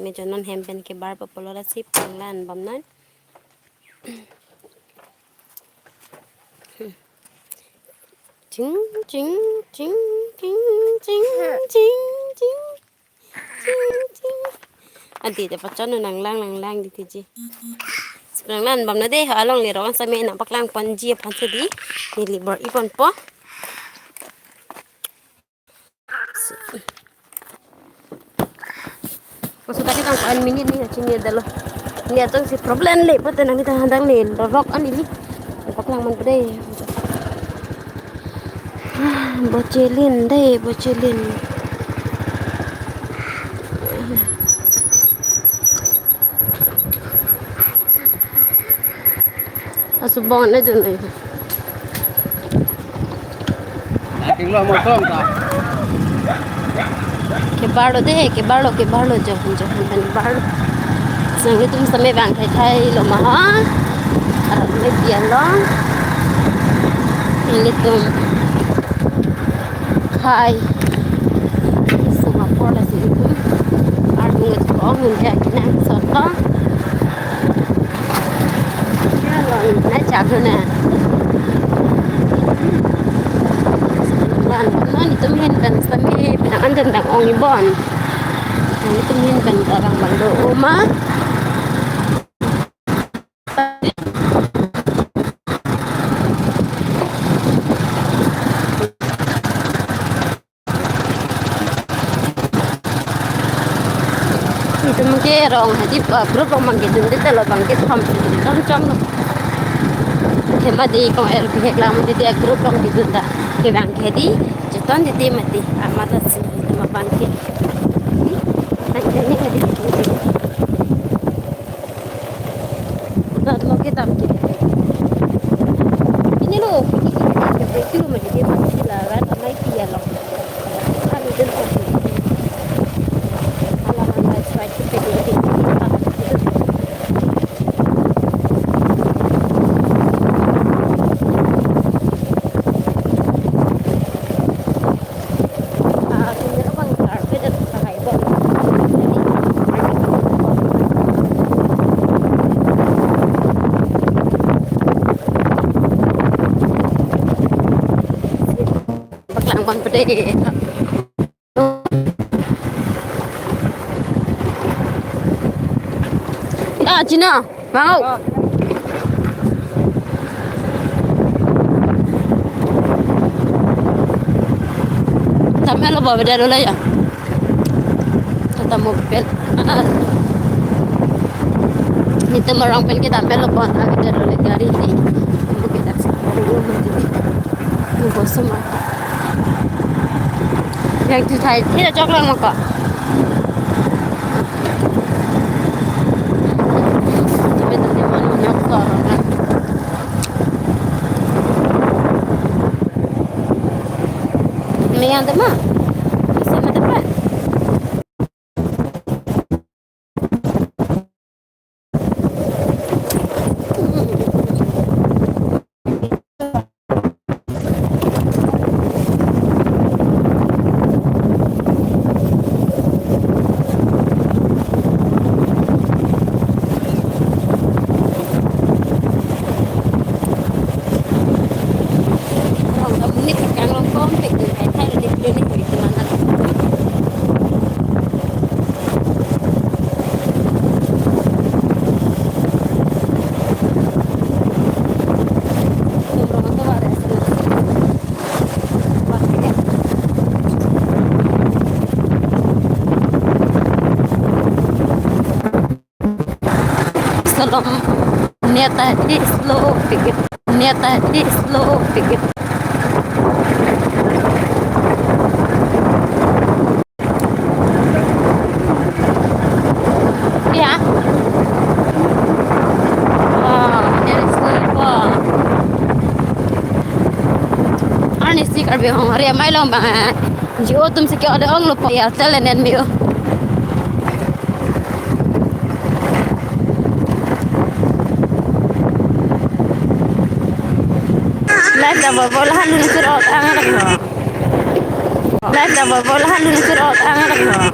medyo non hempen ke bar popolora sip panglan bamnan ching ching ching ching ching ching ching ching ching adi de pachano nang lang di tiji panglan bamna de halong le ron sa me na paklang panji panse di ni libor ipon po Maksud tadi kan kuan minit ni sini adalah ni atau si problem le pate nang kita handang le rock an ini paklang man pede bocelin deh bocelin asubon na dun eh tinggal motong tak ke balo jauh kan balo sang itu sampai bang thai lo mah me bian lo ini tuh khai sama pola sih itu arung itu ngun ya kena soto ya lo na cakap na Nah, itu kan sampai pinangan tentang ong ibon. Nah, itu kan orang bando rumah. Itu mungkin orang haji grup orang bangkit itu kalau bangkit hampir macam hebat di kau pihak lama di dia grup orang itu dah ke bangkit di Tuan di mati amat sih sama bangkit. Ini ada Nah, lo kita mungkin. Ini lo, itu lo menjadi masalah kan, Amaipi ya lo. Kan itu lo. Halaman website itu PDD. Bang pede. Ah, Cina, mau. Sampai lo bawa beda dulu ya. Kata mobil. Itu orang pen kita sampai lo bawa beda dulu dari ini. Kita sekarang mau bosan mati. Yang tu saya tidak coklat maka. Tapi tu dia mana nak sekarang kan? Ini yang tu mah, bisa mata depan. Niat tadi slow pikir ya dari slow anis sih kalau bilang hari mai long bang jauh tuh sih kalau ada orang lupa ya telenet mio live dah berbolahan lu surut angan lagi live dah berbolahan lu surut angan lagi